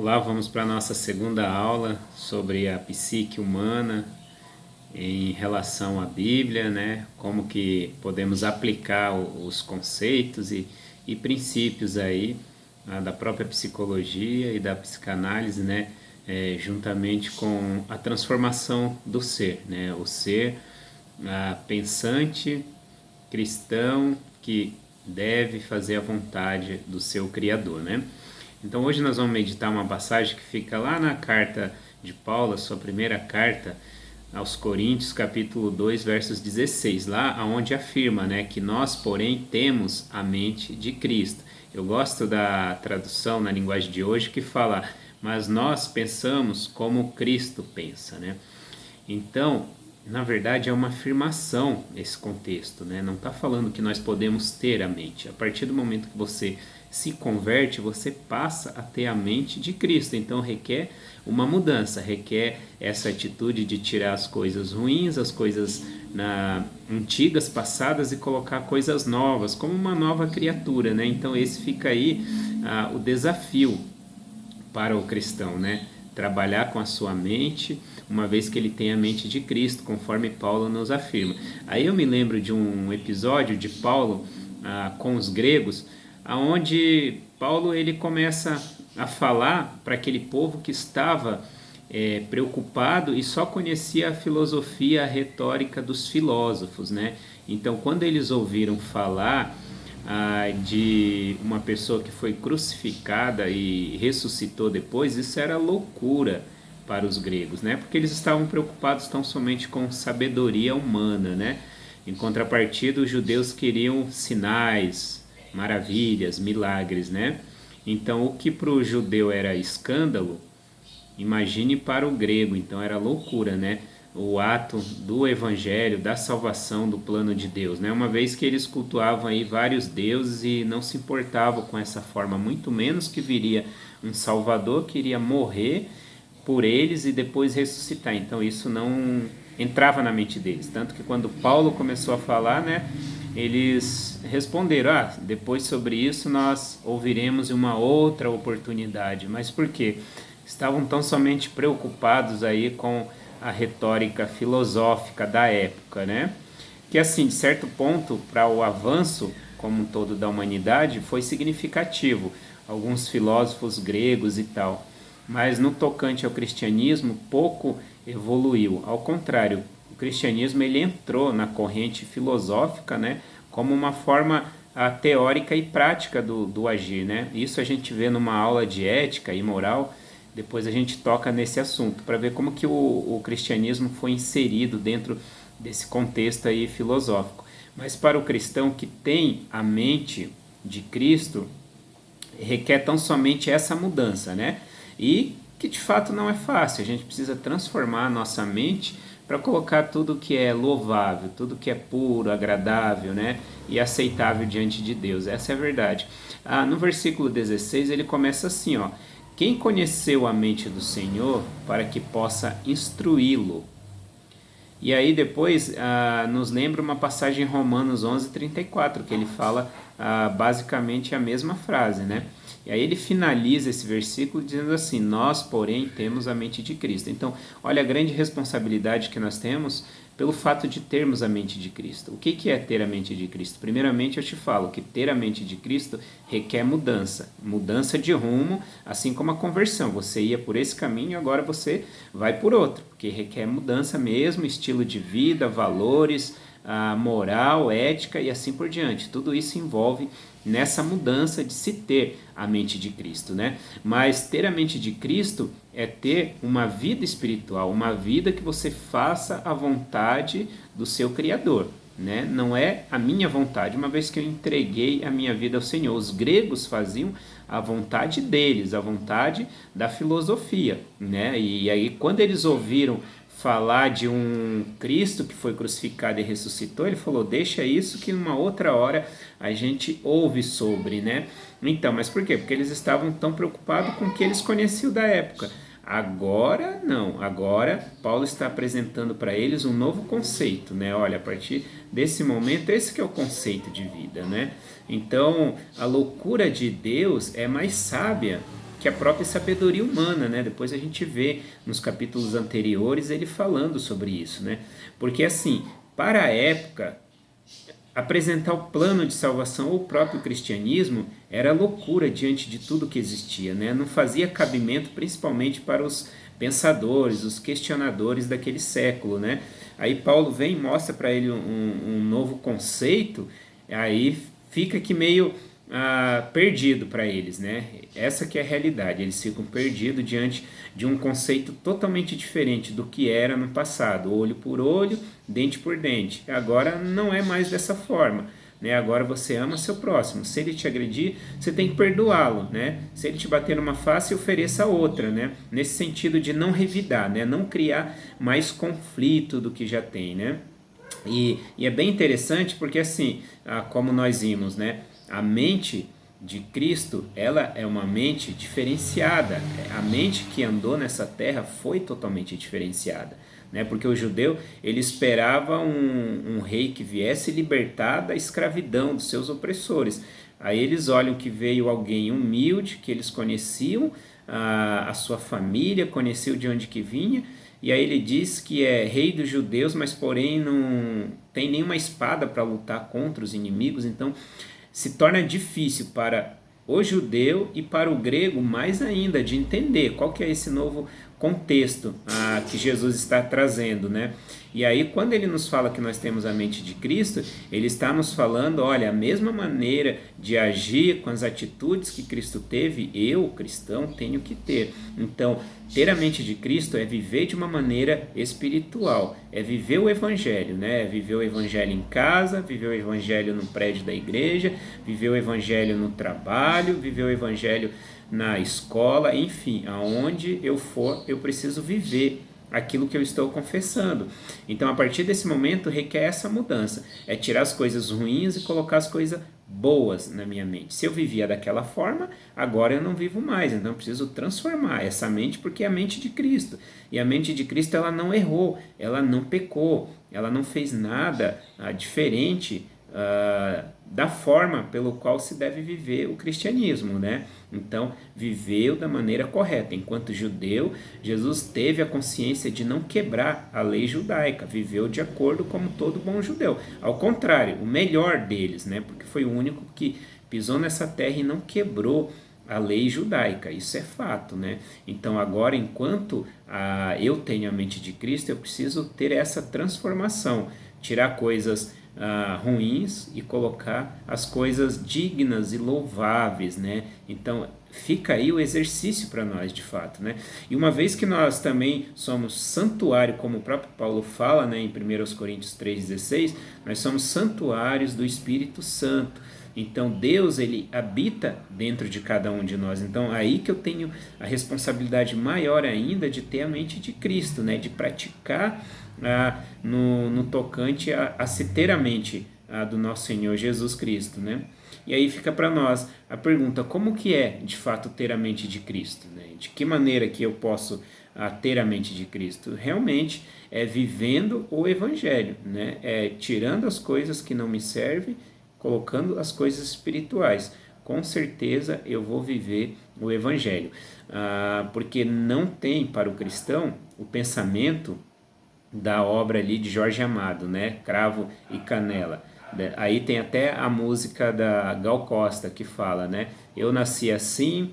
Olá, vamos para a nossa segunda aula sobre a psique humana em relação à Bíblia, né? Como que podemos aplicar os conceitos e princípios aí da própria psicologia e da psicanálise, né? Juntamente com a transformação do ser, né? O ser pensante, cristão, que deve fazer a vontade do seu Criador, né? Então hoje nós vamos meditar uma passagem que fica lá na carta de Paulo, a sua primeira carta aos Coríntios, capítulo 2, versos 16, lá onde afirma, né, que nós, porém, temos a mente de Cristo. Eu gosto da tradução na linguagem de hoje que fala, mas nós pensamos como Cristo pensa, né? Então, na verdade, é uma afirmação esse contexto, né? Não está falando que nós podemos ter a mente. A partir do momento que você se converte, você passa a ter a mente de Cristo. Então, requer uma mudança, requer essa atitude de tirar as coisas ruins, as coisas antigas, passadas e colocar coisas novas, como uma nova criatura, né? Então, esse fica aí o desafio para o cristão, né? Trabalhar com a sua mente, uma vez que ele tem a mente de Cristo, conforme Paulo nos afirma. Aí eu me lembro de um episódio de Paulo com os gregos, onde Paulo ele começa a falar para aquele povo que estava preocupado e só conhecia a filosofia, a retórica dos filósofos, né? Então, quando eles ouviram falar de uma pessoa que foi crucificada e ressuscitou depois, isso era loucura para os gregos, né? Porque eles estavam preocupados tão somente com sabedoria humana, né? Em contrapartida, os judeus queriam sinais, maravilhas, milagres, né? Então, o que para o judeu era escândalo, imagine para o grego, então era loucura, né? O ato do evangelho, da salvação, do plano de Deus, né? Uma vez que eles cultuavam aí vários deuses e não se importavam com essa forma, muito menos que viria um Salvador que iria morrer por eles e depois ressuscitar. Então isso não entrava na mente deles, tanto que quando Paulo começou a falar, né, eles responderam, depois sobre isso nós ouviremos uma outra oportunidade. Mas por quê? Estavam tão somente preocupados aí com a retórica filosófica da época, né? Que assim, de certo ponto, para o avanço como um todo da humanidade, foi significativo. Alguns filósofos gregos e tal. Mas no tocante ao cristianismo, pouco evoluiu. Ao contrário, o cristianismo ele entrou na corrente filosófica, né, como uma forma teórica e prática do agir, né? Isso a gente vê numa aula de ética e moral. Depois a gente toca nesse assunto para ver como que o cristianismo foi inserido dentro desse contexto aí filosófico. Mas para o cristão que tem a mente de Cristo, requer tão somente essa mudança, né? E que de fato não é fácil. A gente precisa transformar a nossa mente para colocar tudo que é louvável, tudo que é puro, agradável, né? E aceitável diante de Deus. Essa é a verdade. No versículo 16 ele começa assim, ó. Quem conheceu a mente do Senhor para que possa instruí-lo? E aí depois nos lembra uma passagem em Romanos 11:34, que ele fala basicamente a mesma frase, né? E aí ele finaliza esse versículo dizendo assim, nós, porém, temos a mente de Cristo. Então, olha a grande responsabilidade que nós temos pelo fato de termos a mente de Cristo. O que é ter a mente de Cristo? Primeiramente, eu te falo que ter a mente de Cristo requer mudança. Mudança de rumo, assim como a conversão. Você ia por esse caminho, agora você vai por outro. Porque requer mudança mesmo, estilo de vida, valores, moral, ética e assim por diante. Tudo isso envolve nessa mudança de se ter a mente de Cristo, né? Mas ter a mente de Cristo é ter uma vida espiritual, uma vida que você faça a vontade do seu Criador, né? Não é a minha vontade, uma vez que eu entreguei a minha vida ao Senhor. Os gregos faziam a vontade deles, a vontade da filosofia, né? E aí quando eles ouviram falar de um Cristo que foi crucificado e ressuscitou, ele falou, deixa isso que numa outra hora a gente ouve sobre, né? Então, mas por quê? Porque eles estavam tão preocupados com o que eles conheciam da época. Agora, não. Agora, Paulo está apresentando para eles um novo conceito, né? Olha, a partir desse momento, esse que é o conceito de vida, né? Então, a loucura de Deus é mais sábia que a própria sabedoria humana, né? Depois a gente vê nos capítulos anteriores ele falando sobre isso, né? Porque assim, para a época, apresentar o plano de salvação ou o próprio cristianismo era loucura diante de tudo que existia, né? Não fazia cabimento principalmente para os pensadores, os questionadores daquele século, né? Aí Paulo vem e mostra para ele um novo conceito, aí fica que meio perdido para eles, né? Essa que é a realidade, eles ficam perdidos diante de um conceito totalmente diferente do que era no passado, olho por olho, dente por dente. Agora não é mais dessa forma, né? Agora você ama seu próximo, se ele te agredir, você tem que perdoá-lo, né? Se ele te bater numa face, ofereça outra, né? Nesse sentido de não revidar, né? Não criar mais conflito do que já tem, né? E é bem interessante porque assim, como nós vimos, né? A mente de Cristo, ela é uma mente diferenciada. A mente que andou nessa terra foi totalmente diferenciada, né? Porque o judeu, ele esperava um rei que viesse libertar da escravidão dos seus opressores. Aí eles olham que veio alguém humilde, que eles conheciam a sua família, conheciam de onde que vinha, e aí ele diz que é rei dos judeus, mas porém não tem nenhuma espada para lutar contra os inimigos. Então se torna difícil para o judeu e para o grego mais ainda de entender qual que é esse novo contexto que Jesus está trazendo, né? E aí quando ele nos fala que nós temos a mente de Cristo, ele está nos falando, olha, a mesma maneira de agir com as atitudes que Cristo teve, eu, cristão, tenho que ter. Então, ter a mente de Cristo é viver de uma maneira espiritual, é viver o Evangelho, né? É viver o Evangelho em casa, viver o Evangelho no prédio da igreja, viver o Evangelho no trabalho, viver o Evangelho na escola, enfim, aonde eu for, eu preciso viver aquilo que eu estou confessando. Então, a partir desse momento, requer essa mudança, é tirar as coisas ruins e colocar as coisas boas na minha mente. Se eu vivia daquela forma, agora eu não vivo mais, então eu preciso transformar essa mente, porque é a mente de Cristo, e a mente de Cristo, ela não errou, ela não pecou, ela não fez nada diferente da forma pelo qual se deve viver o cristianismo, né? Então, viveu da maneira correta. Enquanto judeu, Jesus teve a consciência de não quebrar a lei judaica, viveu de acordo como todo bom judeu. Ao contrário, o melhor deles, né? Porque foi o único que pisou nessa terra e não quebrou a lei judaica, isso é fato, né? Então agora, enquanto eu tenho a mente de Cristo, eu preciso ter essa transformação, tirar coisas ruins e colocar as coisas dignas e louváveis, né? Então fica aí o exercício para nós, de fato, né? E uma vez que nós também somos santuário, como o próprio Paulo fala, né, em 1 Coríntios 3,16, nós somos santuários do Espírito Santo. Então Deus, ele habita dentro de cada um de nós. Então aí que eu tenho a responsabilidade maior ainda de ter a mente de Cristo, né? De praticar no tocante a se ter a mente do nosso Senhor Jesus Cristo, né? E aí fica para nós a pergunta, como que é de fato ter a mente de Cristo, né? De que maneira que eu posso ter a mente de Cristo? Realmente é vivendo o Evangelho, né? É tirando as coisas que não me servem, colocando as coisas espirituais. Com certeza eu vou viver o Evangelho, porque não tem para o cristão o pensamento da obra ali de Jorge Amado, né? Cravo e Canela. Aí tem até a música da Gal Costa que fala, né? Eu nasci assim,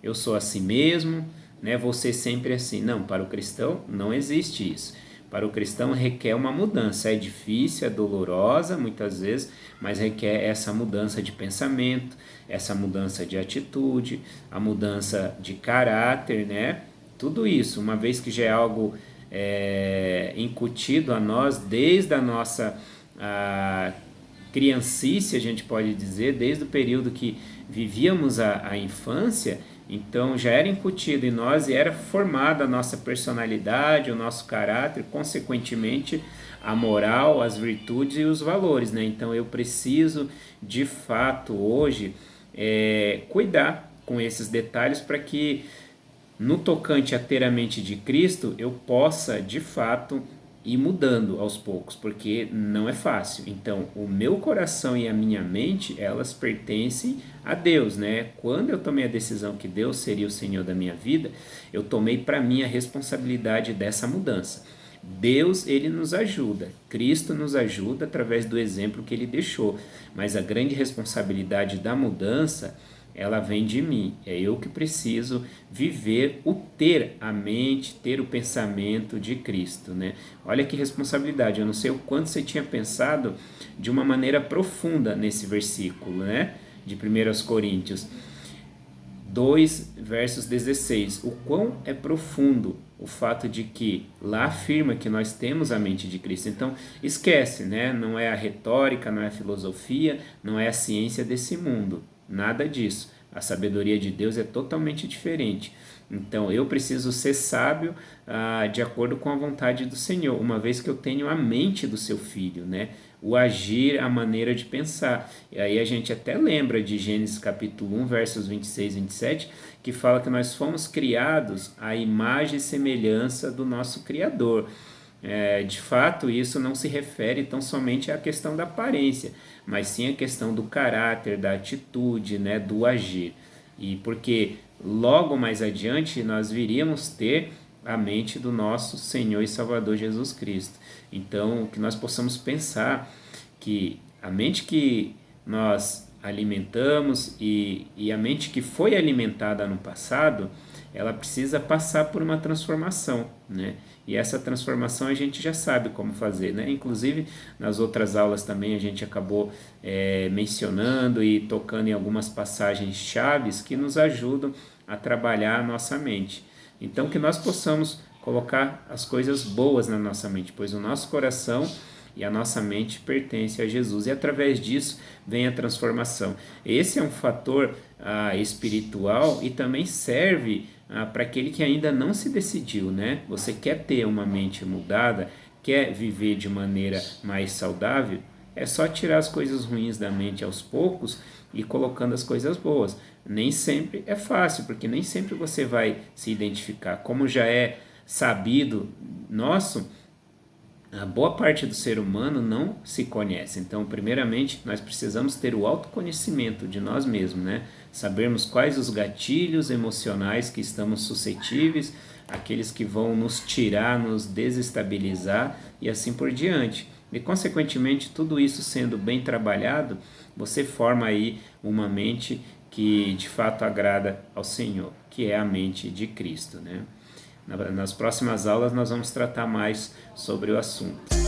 eu sou assim mesmo, né? Vou ser sempre assim. Não, para o cristão não existe isso. Para o cristão requer uma mudança, é difícil, é dolorosa muitas vezes, mas requer essa mudança de pensamento, essa mudança de atitude, a mudança de caráter, né? Tudo isso, uma vez que já é algo incutido a nós desde a nossa criancice, a gente pode dizer, desde o período que vivíamos a infância, então já era incutido em nós e era formada a nossa personalidade, o nosso caráter, consequentemente a moral, as virtudes e os valores, né? Então eu preciso de fato hoje cuidar com esses detalhes para que no tocante a ter a mente de Cristo eu possa de fato ir mudando aos poucos, porque não é fácil. Então, o meu coração e a minha mente, elas pertencem a Deus, né? Quando eu tomei a decisão que Deus seria o Senhor da minha vida, eu tomei para mim a responsabilidade dessa mudança. Deus, ele nos ajuda, Cristo nos ajuda através do exemplo que ele deixou, mas a grande responsabilidade da mudança, ela vem de mim. É eu que preciso viver ter a mente, ter o pensamento de Cristo, né? Olha que responsabilidade. Eu não sei o quanto você tinha pensado de uma maneira profunda nesse versículo, né? De 1 Coríntios 2, versos 16. O quão é profundo o fato de que lá afirma que nós temos a mente de Cristo. Então, esquece, né? Não é a retórica, não é a filosofia, não é a ciência desse mundo. Nada disso. A sabedoria de Deus é totalmente diferente. Então, eu preciso ser sábio de acordo com a vontade do Senhor, uma vez que eu tenho a mente do seu filho, né? O agir, a maneira de pensar. E aí a gente até lembra de Gênesis capítulo 1, versos 26 e 27, que fala que nós fomos criados à imagem e semelhança do nosso Criador. De fato, isso não se refere tão somente à questão da aparência, mas sim à questão do caráter, da atitude, né, do agir. E porque logo mais adiante nós viríamos ter a mente do nosso Senhor e Salvador Jesus Cristo. Então, que nós possamos pensar que a mente que nós alimentamos e a mente que foi alimentada no passado, ela precisa passar por uma transformação, né? E essa transformação a gente já sabe como fazer, né? Inclusive, nas outras aulas também a gente acabou mencionando e tocando em algumas passagens chaves que nos ajudam a trabalhar a nossa mente. Então, que nós possamos colocar as coisas boas na nossa mente, pois o nosso coração e a nossa mente pertence a Jesus, e através disso vem a transformação. Esse é um fator espiritual e também serve para aquele que ainda não se decidiu, né? Você quer ter uma mente mudada, quer viver de maneira mais saudável, é só tirar as coisas ruins da mente aos poucos e colocando as coisas boas. Nem sempre é fácil, porque nem sempre você vai se identificar. Como já é sabido nosso, a boa parte do ser humano não se conhece. Então, primeiramente, nós precisamos ter o autoconhecimento de nós mesmos, né? Sabermos quais os gatilhos emocionais que estamos suscetíveis, aqueles que vão nos tirar, nos desestabilizar e assim por diante. E, consequentemente, tudo isso sendo bem trabalhado, você forma aí uma mente que de fato agrada ao Senhor, que é a mente de Cristo, né? Nas próximas aulas nós vamos tratar mais sobre o assunto.